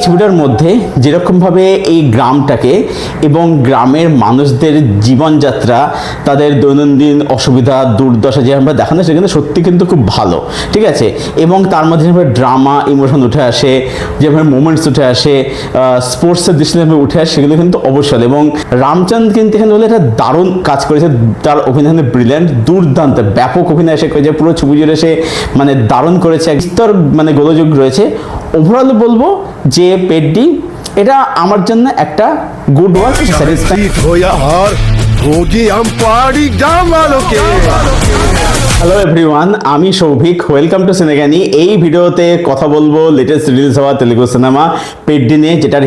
ছবিটার মধ্যে যেরকমভাবে এই গ্রামটাকে এবং গ্রামের মানুষদের জীবনযাত্রা, তাদের দৈনন্দিন অসুবিধা দুর্দশা যে আমরা দেখানো, সেখানে সত্যি কিন্তু খুব ভালো, ঠিক আছে। এবং তার মধ্যে যেভাবে ড্রামা ইমোশন উঠে আসে, যেভাবে মোমেন্টস উঠে আসে, স্পোর্টসের দৃষ্টি যেভাবে উঠে আসে, সেগুলো কিন্তু অবশ্যই। এবং রামচন্দ কিন্তু এখানে বলে একটা দারুণ কাজ করেছে, তার অভিনয় ব্রিলিয়ান্ট, দুর্দান্ত, ব্যাপক অভিনয় সে করেছে, পুরো ছবি জুড়ে সে মানে দারুণ করেছে, স্তর মানে গোলযোগ রয়েছে। ওভারঅল বলবো যে পেড্ডি এটা আমার জন্য একটা গুড ওয়ার্ক। হ্যালো এভরিওয়ান, আমি সৌভিক, ওয়েলকাম টু সিনেগানি। এই ভিডিওতে কথা বলবো লেটেস্ট রিলিজ হওয়া তেলুগু সিনেমা পেড্ডি নিয়ে, যেটার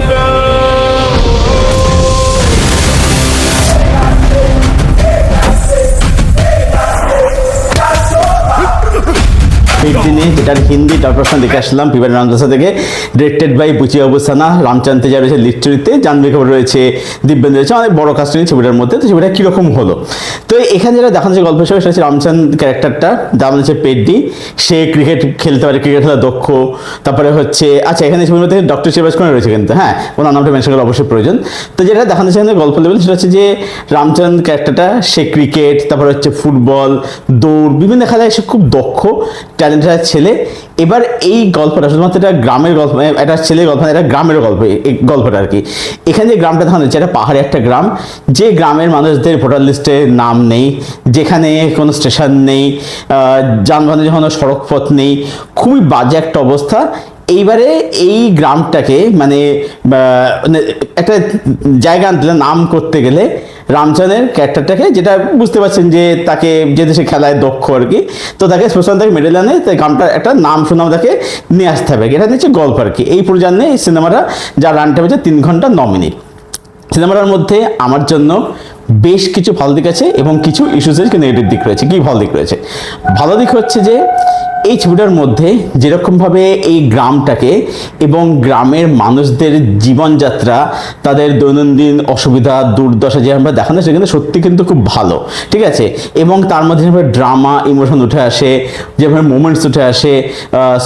যেটার হিন্দি ট্রান্সলেশন দেখে আসলাম পিবান রামদাসা থেকে, ডিরেক্টেড বাই বুচি অবস্থানা। রামচন্দ তেজা রয়েছে লিড চরিত্রে, জাহ্নবী কাপুর রয়েছে, দিব্যেন্দু রয়েছে, অনেক বড় কাস্ট নিয়ে ছবিটার মধ্যে। তো ছবিটা কীরকম হলো, তো এখানে যেটা দেখানো যে গল্প হিসেবে, সেটা হচ্ছে রামচন্দ ক্যারেক্টারটা, যার হচ্ছে পেড্ডি, সে ক্রিকেট খেলতে পারে, ক্রিকেট খেলা দক্ষ। তারপরে হচ্ছে আচ্ছা, এখানে ছবির মধ্যে ডক্টর শিবাজ কুমার রয়েছে কিন্তু, হ্যাঁ, ওনার নামটা মেনশন করা অবশ্যই প্রয়োজন। তো যেটা দেখানো হচ্ছে গল্প লেভেল, সেটা হচ্ছে যে রামচন্দ ক্যারেক্টারটা, সে ক্রিকেট, তারপরে হচ্ছে ফুটবল, দৌড়, বিভিন্ন খেলায় সে খুব দক্ষ, ট্যালেন্টেড ছেলে। এবার এই গল্পটা শুধুমাত্র একটা গ্রামের গল্প, একটা ছেলের গল্প, এটা গ্রামের গল্প। এই গল্পটা আর কি, এখানে যে গ্রামটা দেখানো হচ্ছে, এটা পাহাড়ি একটা গ্রাম, যে গ্রামের মানুষদের ভোটার লিস্টে নাম নেই, যেখানে কোনো স্টেশন নেই, যানবাহনের যখন সড়ক পথ নেই, খুবই বাজে একটা অবস্থা। এইবারে এই গ্রামটাকে মানে একটা জায়গা আনতে নাম করতে গেলে রামচন্দ্রের ক্যারেক্টারটাকে, যেটা বুঝতে পারছেন যে তাকে যে দেশে খেলায় দক্ষ আর কি, তো তাকে স্পেশাল তাকে মেডেল আনে, তাই গ্রামটার একটা নাম সুনাম তাকে নিয়ে আসতে হবে। এটা হচ্ছে গল্প আর কি। এই প্রয়োজনে এই সিনেমাটা, যার রান টাইম হচ্ছে 3 ঘন্টা 9 মিনিট। সিনেমাটার মধ্যে আমার জন্য বেশ কিছু ভালো দিক আছে এবং কিছু ইস্যুসের নেগেটিভ দিক রয়েছে। কি ভালো দিক রয়েছে? ভালো দিক হচ্ছে যে এই ছবিটার মধ্যে যেরকমভাবে এই গ্রামটাকে এবং গ্রামের মানুষদের জীবনযাত্রা, তাদের দৈনন্দিন অসুবিধা দুর্দশা যে আমরা দেখানো, সেখানে সত্যি কিন্তু খুব ভালো, ঠিক আছে। এবং তার মধ্যে যেভাবে ড্রামা ইমোশন উঠে আসে, যেভাবে মোমেন্টস উঠে আসে,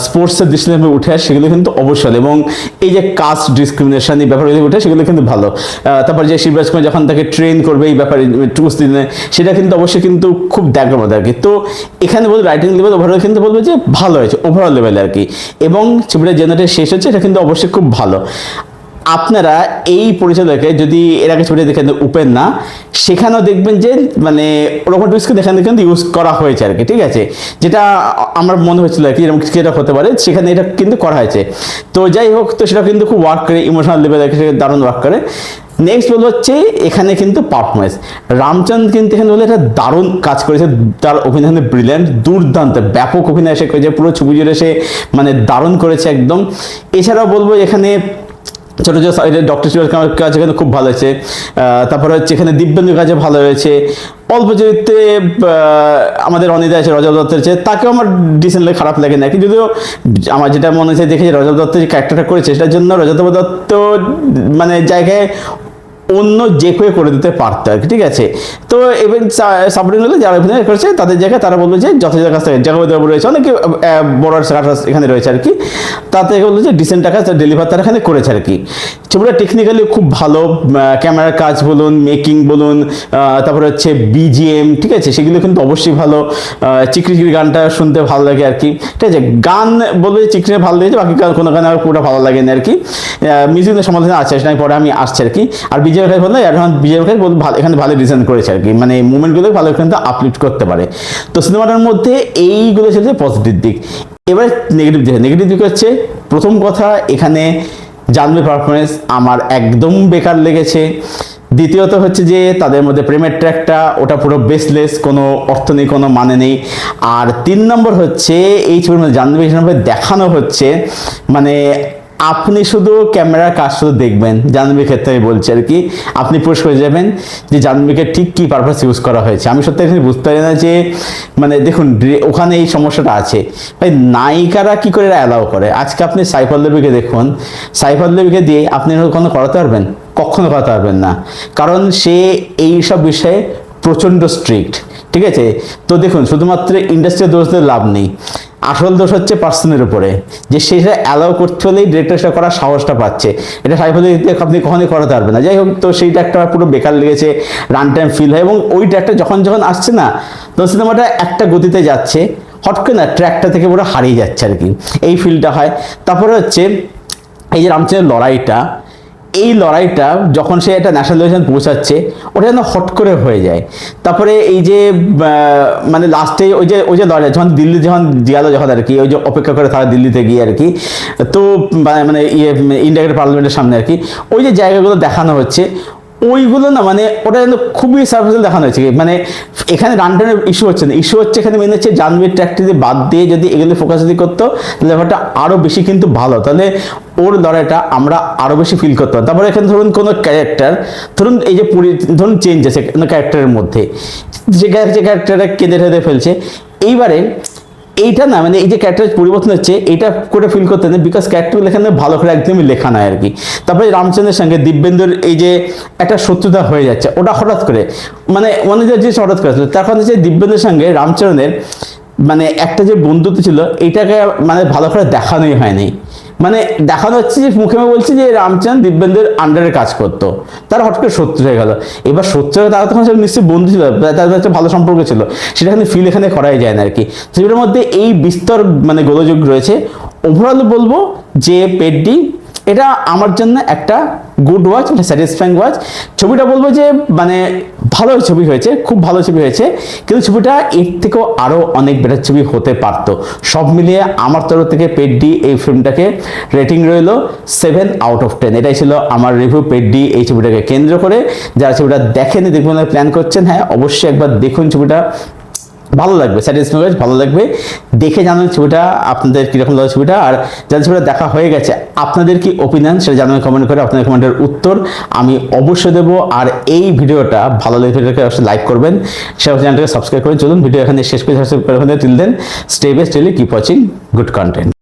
স্পোর্টসের দৃষ্টি যেভাবে উঠে আসে, সেগুলো কিন্তু অবশ্যই। এবং এই যে কাস্ট ডিসক্রিমিনেশন এই ব্যাপারগুলো উঠে, সেগুলো কিন্তু ভালো। তারপর যে শিবরাজ কুমার যখন তাকে ট্রেন করবে এই ব্যাপারে দিনে, সেটা কিন্তু অবশ্যই কিন্তু খুব দেখার মতো আর কি। তো এখানে বলবো রাইটিং লেভেল ওভারঅল কিন্তু বলবো যে ভালো হয়েছে, ওভারঅল লেভেলে আর কি। এবং ছবিটা জেনারেট শেষ হচ্ছে, এটা কিন্তু অবশ্যই খুব ভালো। আপনারা এই পরিচালককে যদি এর আগে ছবিটা দেখেন উপেন না, সেখানেও দেখবেন যে মানে ওরকম টুইস্টকে দেখেন কিন্তু ইউজ করা হয়েছে আর কি, ঠিক আছে। যেটা আমার মনে হয়েছিল আর কি, এরকম যেটা হতে পারে, সেখানে এটা কিন্তু করা হয়েছে। তো যাই হোক, তো সেটা কিন্তু খুব ওয়ার্ক করে, ইমোশনাল লেভেলে দারুণ ওয়ার্ক করে। নেক্সট বলবো হচ্ছে এখানে কিন্তু পারফরমেন্স, রামচন্দ কিন্তু এখানে বলে একটা দারুণ কাজ করেছে, তার অভিনয় ব্রিলিয়ান্ট, দুর্দান্ত, ব্যাপক অভিনয় সে করেছে, পুরো ছবি জুড়ে সে মানে দারুণ করেছে একদম। এছাড়াও বলবো এখানে ছোটো ছোটো ডক্টর শিবাজ কুমার কাজ এখানে খুব ভালো হয়েছে। তারপরে হচ্ছে এখানে দিব্যেন্দুর কাজে ভালো হয়েছে। অল্প চরিত্রে আমাদের অনিতা আছে, রজত দত্তের আছে, তাকেও আমার ডিসেন্টলি খারাপ লাগে না, কিন্তু যদিও আমার যেটা মনে হচ্ছে দেখে রজত দত্ত যে ক্যারেক্টারটা করেছে, সেটার জন্য রজত দত্ত মানে জায়গায় অন্য যে কেউ করে দিতে পারতো আর কি, ঠিক আছে। তো এবং সাপোর্টিং হলে যারা অভিনয় করেছে তাদের জায়গায় তারা বলবে যে যথাযথ কাজ থাকে, জায়গায় রয়েছে অনেকে বড় এখানে রয়েছে আর কি, তাতে বলবে যে ডিসেন্ট টাকা ডেলিভার তারা এখানে করেছে আর কি। ছবিটা টেকনিক্যালি খুব ভালো, ক্যামেরার কাজ বলুন, মেকিং বলুন, তারপরে হচ্ছে বিজিএম, ঠিক আছে, সেগুলো কিন্তু অবশ্যই ভালো। চিকরি গানটা শুনতে ভালো লাগে আর কি, ঠিক আছে। গান বলবে যে চিকরি ভালো লেগেছে, বাকি কোনো গান আমার পুরোটা ভালো লাগে না আর কি। মিউজিকের সমালোচনা আছে, সেটা পরে আমি আসছি আর কি। আর বিজয় ভাই বললো এখন বিজয় ভাই বলবো এখানে ভালো ডিজাইন করেছে আর কি, মানে মুভমেন্টগুলো ভালো কিন্তু আপলিফ্ট করতে পারে। তো সিনেমাটার মধ্যে এইগুলো হচ্ছে পজিটিভ দিক। এবার নেগেটিভ দিক হচ্ছে, প্রথম কথা এখানে জাহ্নবী পারফরমেন্স আমার একদম বেকার লেগেছে। দ্বিতীয়ত হচ্ছে যে তাদের মধ্যে প্রেমের ট্র্যাকটা, ওটা পুরো বেসলেস, কোনো অর্থ নেই, কোনো মানে নেই। আর 3 নম্বর হচ্ছে এই ছবির মধ্যে জাহ্নবী দেখানো হচ্ছে মানে আপনি শুধু ক্যামেরার কাজ শুধু দেখবেন, জাহ্নবীর ক্ষেত্রে আমি বলছি আর কি, আপনি পুশ করে যাবেন যে জাহ্নবীকে ঠিক কী পারপাস ইউজ করা হয়েছে। আমি সত্যি এখানে বুঝতে পারি না যে মানে দেখুন ওখানে এই সমস্যাটা আছে ভাই, নায়িকারা কী করে এরা অ্যালাউ করে। আজকে আপনি সাইফ আল্লবীকে দেখুন, সাইফ আল্লবীকে দিয়ে আপনি কোনো করাতে পারবেন? কখনো করাতে পারবেন না, কারণ সে এই সব বিষয়ে প্রচণ্ড স্ট্রিক্ট, ঠিক আছে। তো দেখুন শুধুমাত্র ইন্ডাস্ট্রির দোষ দিয়ে লাভ নেই। আসল দোষ হচ্ছে পার্সনের উপরে, যে সেটা অ্যালাউ করতে হলেই ডিরেক্টর সেটা করার সাহসটা পাচ্ছে। এটা সাইফ আলী আপনি কখনোই করাতে পারবেন না। যাই হোক, তো সেইটা একটা পুরো বেকার লেগেছে, রান টাইম ফিল হয়, এবং ওই ট্র্যাকটা যখন যখন আসছে না, তো সিনেমাটা একটা গতিতে যাচ্ছে, হট করে না ট্র্যাকটা থেকে পুরো হারিয়ে যাচ্ছে আর কি, এই ফিলটা হয়। তারপরে হচ্ছে এই যে রামচন্দ্রের লড়াইটা, এই লড়াইটা যখন সে একটা ন্যাশনাল লেভেল পৌঁছাচ্ছে, ওটা যেন হট করে হয়ে যায়। তারপরে এই যে মানে লাস্টে ওই যে লড়াই যখন দিল্লি যখন গেল, যখন আর কি ওই যে অপেক্ষা করে তারা দিল্লিতে গিয়ে আর কি, তো মানে ইন্ডিয়া পার্লামেন্টের সামনে আর কি, ওই যে জায়গাগুলো দেখানো হচ্ছে, ওইগুলো না মানে ওটা যেন খুবই সার্ভিসিয়াল দেখানো হয়েছে। মানে এখানে রান টাইমের ইস্যু হচ্ছে না, ইস্যু হচ্ছে এখানে মেনে হচ্ছে জাহ্নবীর ট্র্যাকটি যদি বাদ দিয়ে যদি এগুলো ফোকাস যদি করতো, তাহলে ব্যাপারটা আরও বেশি কিন্তু ভালো, তাহলে ওর লড়াইটা আমরা আরও বেশি ফিল করতে পারতাম। তারপরে এখানে ধরুন কোনো ক্যারেক্টার, ধরুন এই যে ধরুন চেঞ্জ আছে কোনো ক্যারেক্টারের মধ্যে, যে ক্যারেক্টারটা কেঁদে টেঁদে ফেলছে, এইবারে এইটা না মানে এই যে ক্যারেক্টার পরিবর্তন হচ্ছে, এটা করে ফিল করতে নেই, বিকজ ক্যারেক্টারগুলো এখানে ভালো করে একদমই লেখা নাই আর কি। তারপরে রামচন্দ্রের সঙ্গে দিব্যেন্দুর এই যে একটা শত্রুতা হয়ে যাচ্ছে, ওটা হঠাৎ করে মানে যে হঠাৎ করে, তখন হচ্ছে দিব্যেন্দুর সঙ্গে রামচরণের মানে একটা যে বন্ধুত্ব ছিল, এইটাকে মানে ভালো করে দেখানোই হয়নি। মানে দেখানো হচ্ছে যে মুখে বলছে যে রামচন্দ্র দিব্যেন্দুর আন্ডারে কাজ করতো, তারা হট করে শত্রু হয়ে গেল। এবার শত্রু তারা তখন নিশ্চয়ই বন্ধু ছিল, তাদের একটা ভালো সম্পর্ক ছিল, সেটা এখানে ফিল এখানে করাই যায় না আর কি। সেটার মধ্যে এই বিস্তর মানে গোলযোগ রয়েছে। ওভারঅল বলবো যে পেডডি এটা আমার জন্য একটা গুড ওয়াচ, একটা স্যাটিসফাইং ওয়াচ। ছবিটা বলবো যে মানে ভালো ছবি হয়েছে, খুব ভালো ছবি হয়েছে, কিন্তু ছবিটা এর থেকেও আরও অনেক বেটার ছবি হতে পারতো। সব মিলিয়ে আমার তরফ থেকে পেডডি এই ফিল্মটাকে রেটিং রইল 7/10। এটাই ছিল আমার রিভিউ পেডডি এই ছবিটাকে কেন্দ্র করে। যারা ছবিটা দেখেনি, দেখবেন প্ল্যান করছেন, হ্যাঁ অবশ্যই একবার দেখুন ছবিটা, ভালো লাগবে, স্যাটিসফাই ভালো লাগবে। দেখে জানান ছবিটা আপনাদের কীরকম লাগে ছবিটা, আর যাদের ছবিটা দেখা হয়ে গেছে আপনাদের কি ওপিনিয়ন সেটা জানাবেন কমেন্ট করে। আপনাদের কমেন্টের উত্তর আমি অবশ্যই দেবো। আর এই ভিডিওটা ভালো লাগলে ভিডিওটাকে অবশ্যই লাইক করবেন, সেটা চ্যানেলটাকে সাবস্ক্রাইব করে চলুন। ভিডিও এখানে শেষ করে সাবস্ক্রাইব করে till then stay best, keep watching good content.